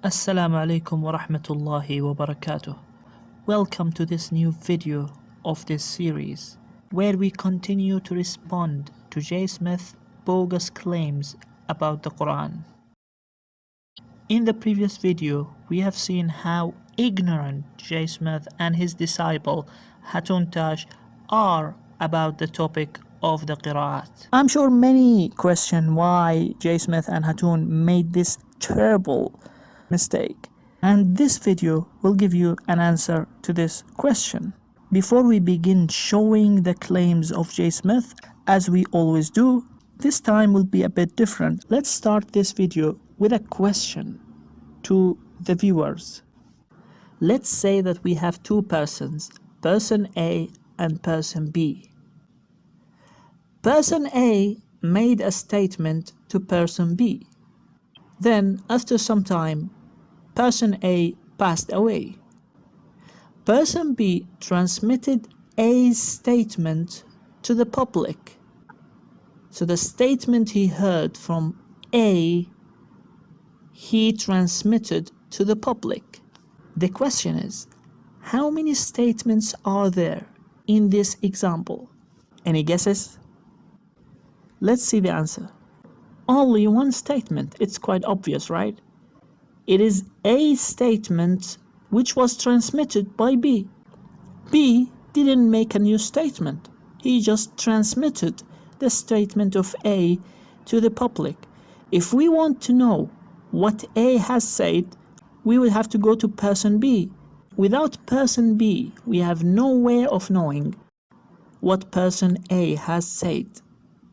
Assalamu alaikum wa rahmatullahi wa barakatuh. Welcome to this new video of this series, where we continue to respond to J. Smith's bogus claims about the Quran. In the previous video, we have seen how ignorant J. Smith and his disciple Hatun Tash are about the topic of the Qiraat. I'm sure many question why J. Smith and Hatun made this terrible mistake, and this video will give you an answer to this question. Before we begin showing the claims of J. Smith, as we always do, this time will be a bit different. Let's start this video with a question to the viewers. Let's say that we have two persons, person A and person B. Person A made a statement to person B. Then, after some time, person A passed away. Person B transmitted A's statement to the public. So the statement he heard from A, he transmitted to the public. The question is, how many statements are there in this example? Any guesses? Let's see the answer. Only one statement. It's quite obvious, right? It is A statement which was transmitted by B. B didn't make a new statement. He just transmitted the statement of A to the public. If we want to know what A has said, we will have to go to person B. Without person B, we have no way of knowing what person A has said.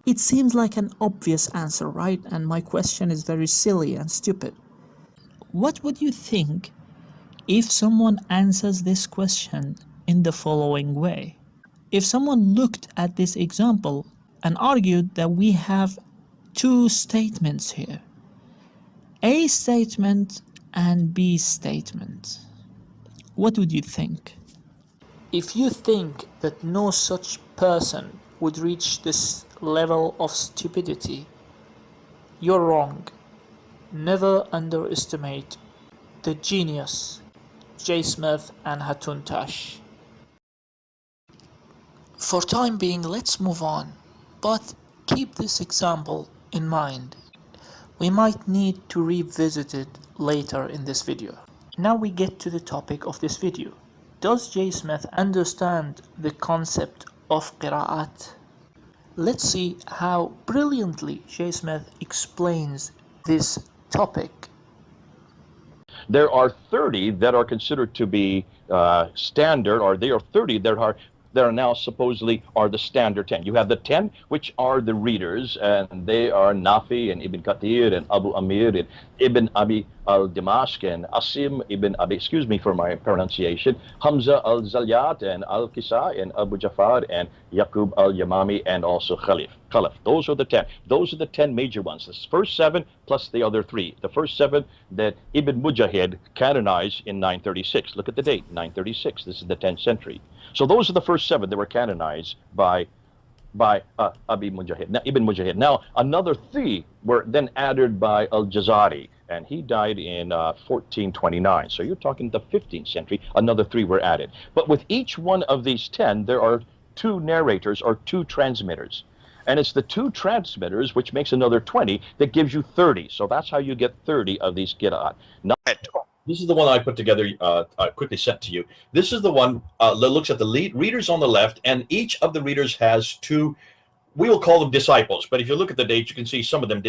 It seems like an obvious answer, right? And my question is very silly and stupid. What would you think if someone answers this question in the following way? If someone looked at this example and argued that we have two statements here, A statement and B statement, what would you think? If you think that no such person would reach this level of stupidity, you're wrong. Never underestimate the genius J. Smith and Hatun Tash. For time being, let's move on, but keep this example in mind. We might need to revisit it later in this video. Now we get to the topic of this video. Does J. Smith understand the concept of Qiraat? Let's see how brilliantly J. Smith explains this topic. There are 30 that are considered to be standard, or there are 30 that are now supposedly are the standard 10. You have the 10 which are the readers, and they are Nafi and Ibn Kathir and Abu Amir and Ibn Abi al-Dimashq and Asim Ibn Abi, excuse me for my pronunciation, Hamza al-Zalyat and al-Kisa and Abu Jafar and Yaqub al-Yamami and also Khalif. Those are the 10. Those are the 10 major ones. The first 7 plus the other 3. The first 7 that Ibn Mujahid canonized in 936. Look at the date, 936. This is the 10th century. So those are the first 7 that were canonized by Ibn Mujahid. Now another 3 were then added by Al-Jazari, and he died in 1429. So you're talking the 15th century. Another 3 were added. But with each one of these 10, there are 2 narrators or 2 transmitters. And it's the 2 transmitters, which makes another 20, that gives you 30. So that's how you get 30 of these Qiraat. Now, this is the one I put together, I quickly sent to you. This is the one that looks at the readers on the left, and each of the readers has 2, we will call them disciples. But if you look at the dates, you can see some of them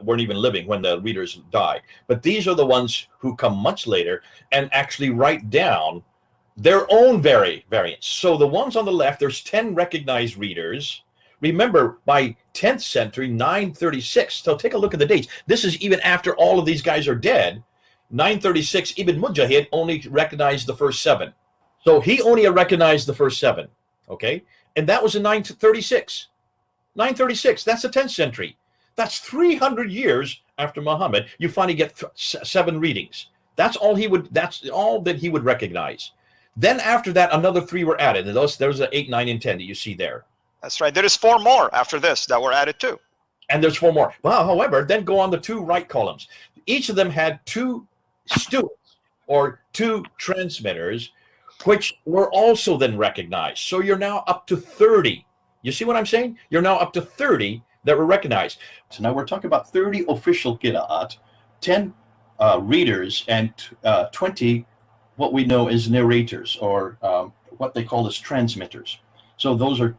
weren't even living when the readers died. But these are the ones who come much later and actually write down their own variants. So the ones on the left, there's 10 recognized readers. Remember, by 10th century, 936, so take a look at the dates. This is even after all of these guys are dead. 936, Ibn Mujahid only recognized the first 7. So he only recognized the first 7, okay? And that was in 936. 936, that's the 10th century. That's 300 years after Muhammad. You finally get 7 readings. That's all that he would recognize. Then after that, another 3 were added. And there's the 8, 9, and 10 that you see there. That's right. There is 4 more after this that were added too. And there's 4 more. Well, however, then go on the 2 right columns. Each of them had 2 students or 2 transmitters, which were also then recognized. So you're now up to 30. You see what I'm saying? You're now up to 30 that were recognized. So now we're talking about 30 official Qiraat, 10 readers, and 20 what we know as narrators, or what they call as transmitters. So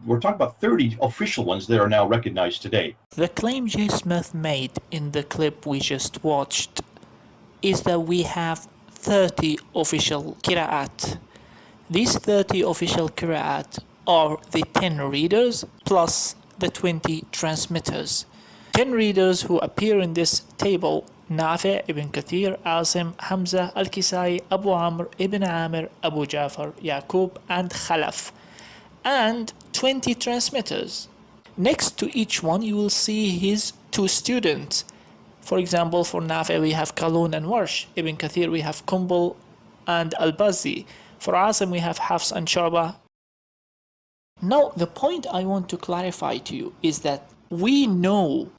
we're talking about 30 official ones that are now recognized today. The claim J. Smith made in the clip we just watched is that we have 30 official Qiraat. These 30 official Qiraat are the 10 readers plus the 20 transmitters. 10 readers who appear in this table: Nafi', Ibn Kathir, Asim, Hamza, Al-Kisai, Abu Amr, Ibn Amir, Abu Jafar, Yaqub, and Khalaf, and 20 transmitters. Next to each one you will see his 2 students. For example, for Nafi' we have Qalun and Warsh. Ibn Kathir we have Kumbul and Al-Bazzi. For Asim we have Hafs and Shu'bah. Now the point I want to clarify to you is that we know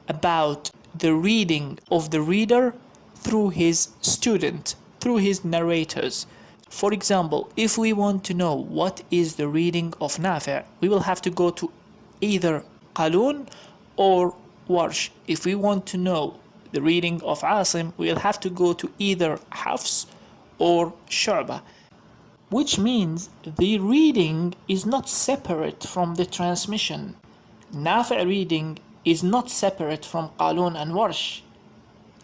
about the reading of the reader through his student, through his narrators. For example, if we want to know what is the reading of Nafi', we will have to go to either Qalun or Warsh. If we want to know the reading of Asim, we will have to go to either Hafs or Shu'bah, which means the reading is not separate from the transmission. Nafi' reading is not separate from Qalun and Warsh.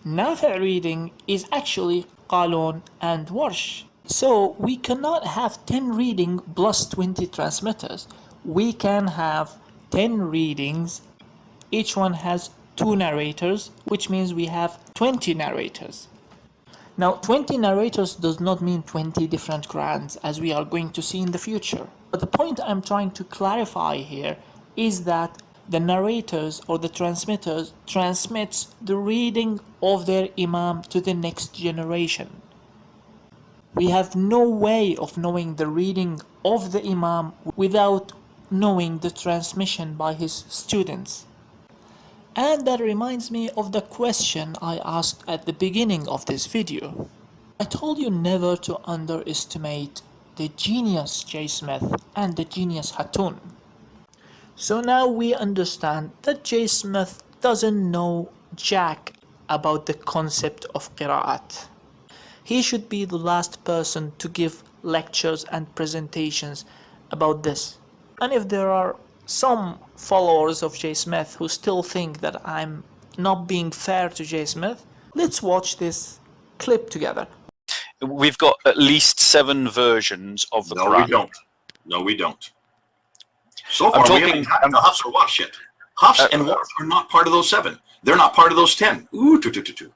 Nafi' reading is actually Qalun and Warsh. So we cannot have 10 reading plus 20 transmitters. We can have 10 readings, each one has 2 narrators, which means we have 20 narrators. Now 20 narrators does not mean 20 different Qur'ans, as we are going to see in the future. But the point I'm trying to clarify here is that the narrators or the transmitters transmits the reading of their Imam to the next generation. We have no way of knowing the reading of the Imam without knowing the transmission by his students. And that reminds me of the question I asked at the beginning of this video. I told you never to underestimate the genius J. Smith and the genius Hatun. So now we understand that J. Smith doesn't know jack about the concept of Qiraat. He should be the last person to give lectures and presentations about this. And if there are some followers of J. Smith who still think that I'm not being fair to J. Smith, let's watch this clip together. We've got at least 7 versions of the Quran. No, we don't. No, we don't. So far, I'm we haven't gotten to Hafs or Warsh yet. Hafs and Warsh are not part of those 7. They're not part of those 10. Ooh, two.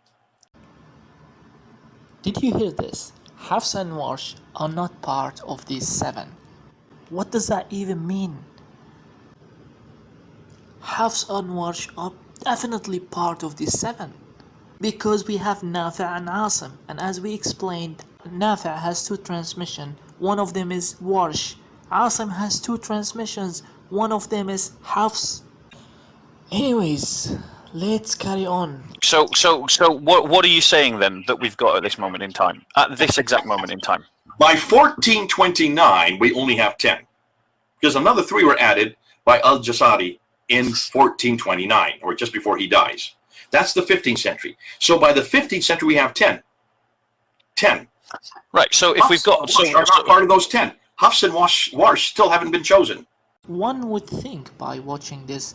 Did you hear this? Hafs and Warsh are not part of these 7. What does that even mean? Hafs and Warsh are definitely part of these 7. Because we have Nafi' and Asim. And as we explained, Nafi' has 2 transmissions. One of them is Warsh. Asim has 2 transmissions. One of them is Hafs. Anyways, let's carry on. So what are you saying then that we've got at this moment in time? At this exact moment in time? By 1429, we only have 10. Because another 3 were added by Al-Jasari in 1429, or just before he dies. That's the 15th century. So by the 15th century, we have 10. 10. Right, so if we've got... So are not part of those 10. Hafs and Warsh still haven't been chosen. One would think by watching this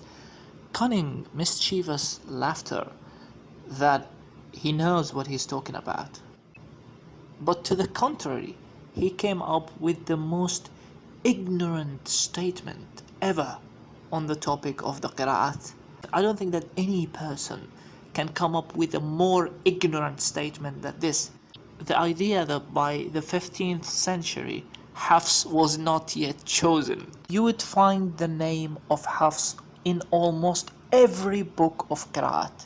cunning, mischievous laughter that he knows what he's talking about. But to the contrary, he came up with the most ignorant statement ever on the topic of the Qiraat. I don't think that any person can come up with a more ignorant statement than this. The idea that by the 15th century Hafs was not yet chosen. You would find the name of Hafs in almost every book of Qiraat,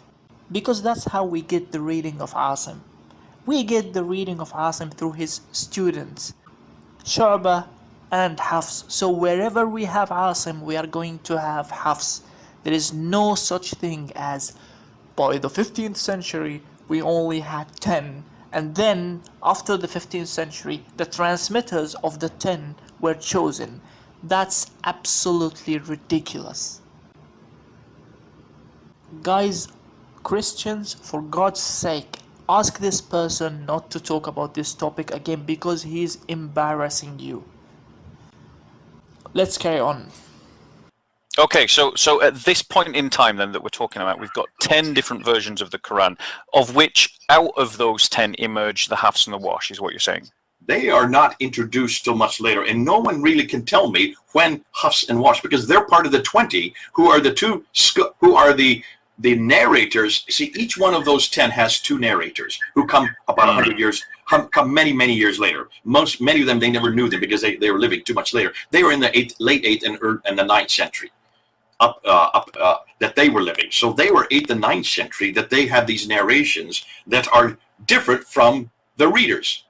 because that's how we get the reading of Asim. We get the reading of Asim through his students, Shu'bah and Hafs. So wherever we have Asim, we are going to have Hafs. There is no such thing as by the 15th century we only had 10 And then, after the 15th century, the transmitters of the 10 were chosen. That's absolutely ridiculous. Guys, Christians, for God's sake, ask this person not to talk about this topic again because he is embarrassing you. Let's carry on. Okay, so at this point in time then that we're talking about, we've got 10 different versions of the Quran, of which out of those 10 emerged the Hafs and the Warsh, is what you're saying? They are not introduced till much later, and no one really can tell me when Hafs and Warsh, because they're part of the 20 who are the narrators. See, each one of those 10 has 2 narrators who come about 100 years, come many years later. Many of them, they never knew them because they were living too much later. They were in the late 8th and the 9th century. That they were living. So they were 8th and 9th century that they have these narrations that are different from the readers.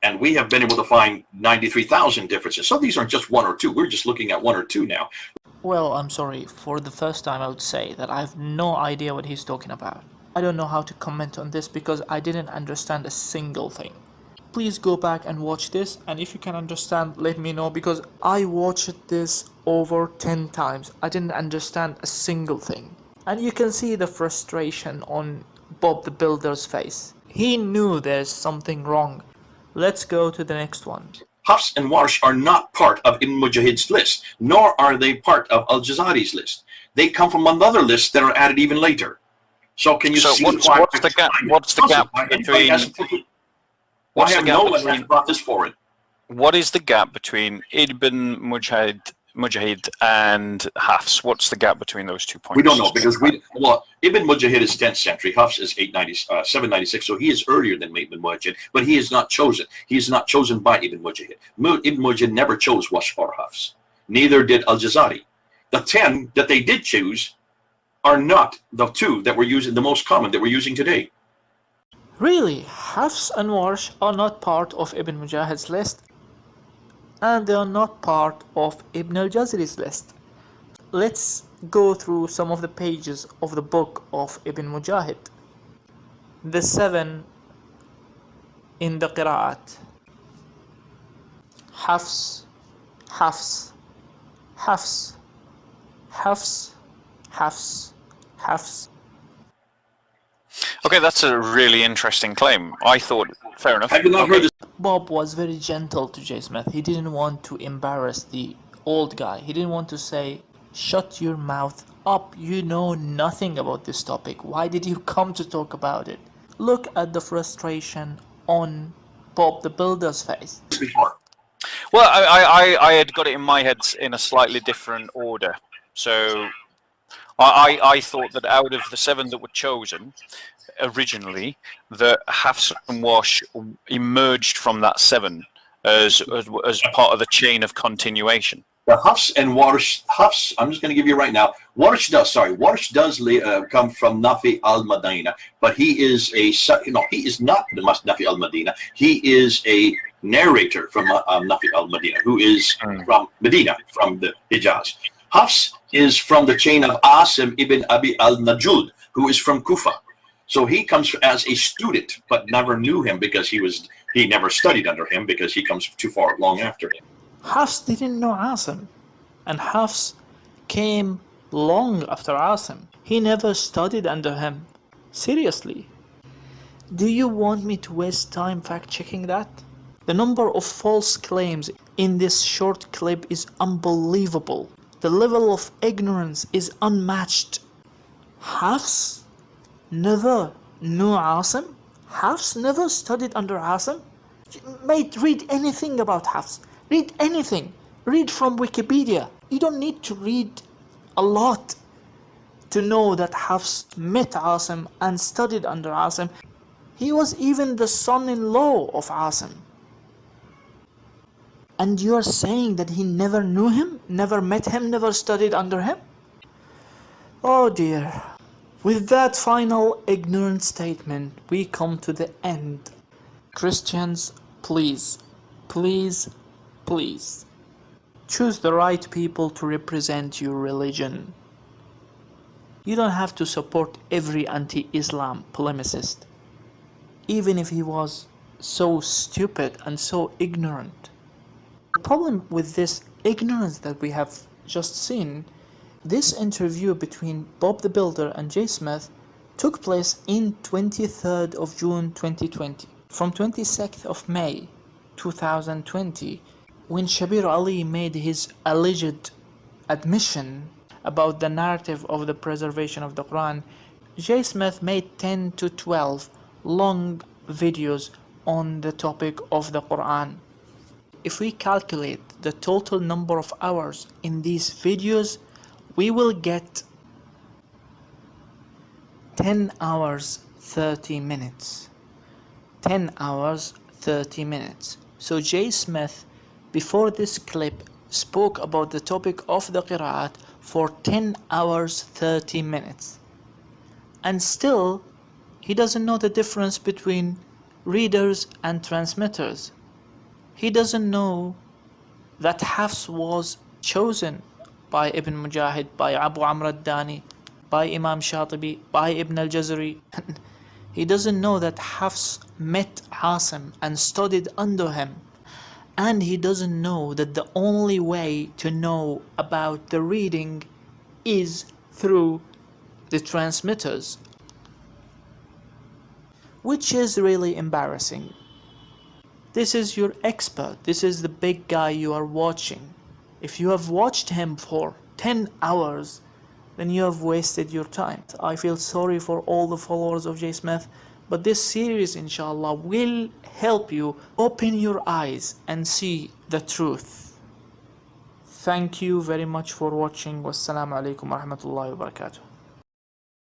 And we have been able to find 93,000 differences. So these aren't just 1 or 2. We're just looking at 1 or 2 now. Well, I'm sorry. For the first time, I would say that I have no idea what he's talking about. I don't know how to comment on this because I didn't understand a single thing. Please go back and watch this, and if you can understand, let me know, because I watched this over 10 times. I didn't understand a single thing. And you can see the frustration on Bob the Builder's face. He knew there's something wrong. Let's go to the next one. Hafs and Warsh are not part of Ibn Mujahid's list, nor are they part of Al-Jazari's list. They come from another list that are added even later. So can you see what's the gap? What's the gap between? Why have no one has brought this forward? What is the gap between Ibn Mujahid and Hafs? What's the gap between those 2 points? We don't know because Ibn Mujahid is 10th century, Hafs is 796, so he is earlier than Ibn Mujahid, but he is not chosen. He is not chosen by Ibn Mujahid. Ibn Mujahid never chose Warsh or Hafs. Neither did Al-Jazari. The 10 that they did choose are not the 2 that we're using, the most common that we're using today. Really, Hafs and Warsh are not part of Ibn Mujahid's list, and they are not part of Ibn al-Jazari's list. Let's go through some of the pages of the book of Ibn Mujahid. The 7 in the Qiraat. Hafs, Hafs, Hafs, Hafs, Hafs, Hafs. Okay, that's a really interesting claim. I thought, fair enough. Have you not heard this? Bob was very gentle to J. Smith. He didn't want to embarrass the old guy. He didn't want to say, shut your mouth up. You know nothing about this topic. Why did you come to talk about it? Look at the frustration on Bob the Builder's face. Before. Well, I had got it in my head in a slightly different order. So I thought that out of the 7 that were chosen originally, that Hafs and Warsh emerged from that 7 as part of the chain of continuation. The Hafs and Warsh, Hafs, I'm just going to give you right now, Warsh does come from Nafi al-Madina, but he is he is not the Nafi al-Madina. He is a narrator from Nafi al-Madina, who is from Medina, from the Hijaz. Hafs is from the chain of Asim ibn Abi al-Najud, who is from Kufa. So he comes as a student, but never knew him because he never studied under him because he comes too far long after him. Hafs didn't know Asim, and Hafs came long after Asim. He never studied under him. Seriously. Do you want me to waste time fact-checking that? The number of false claims in this short clip is unbelievable. The level of ignorance is unmatched. Hafs never knew Asim? Hafs never studied under Asim? Mate, read anything about Hafs. Read anything. Read from Wikipedia. You don't need to read a lot to know that Hafs met Asim and studied under Asim. He was even the son-in-law of Asim. And you are saying that he never knew him, never met him, never studied under him? Oh dear. With that final ignorant statement, we come to the end. Christians, please, please, please, choose the right people to represent your religion. You don't have to support every anti-Islam polemicist. even if he was so stupid and so ignorant. The problem with this ignorance that we have just seen, this interview between Bob the Builder and Jay Smith took place in 23rd of June 2020. From 22nd of May 2020, when Shabir Ali made his alleged admission about the narrative of the preservation of the Quran, Jay Smith made 10 to 12 long videos on the topic of the Quran. If we calculate the total number of hours in these videos, we will get 10 hours 30 minutes. 10 hours 30 minutes. So Jay Smith, before this clip, spoke about the topic of the Qiraat for 10 hours 30 minutes. And still, he doesn't know the difference between readers and transmitters. He doesn't know that Hafs was chosen by Ibn Mujahid, by Abu Amr al-Dani, by Imam Shatibi, by Ibn al-Jazari. He doesn't know that Hafs met Asim and studied under him. And he doesn't know that the only way to know about the reading is through the transmitters, which is really embarrassing. This is your expert. This is the big guy you are watching. If you have watched him for 10 hours, then you have wasted your time. I feel sorry for all the followers of Jay Smith, but this series, inshallah, will help you open your eyes and see the truth. Thank you very much for watching. Wassalamu alaikum wa rahmatullahi wa barakatuh.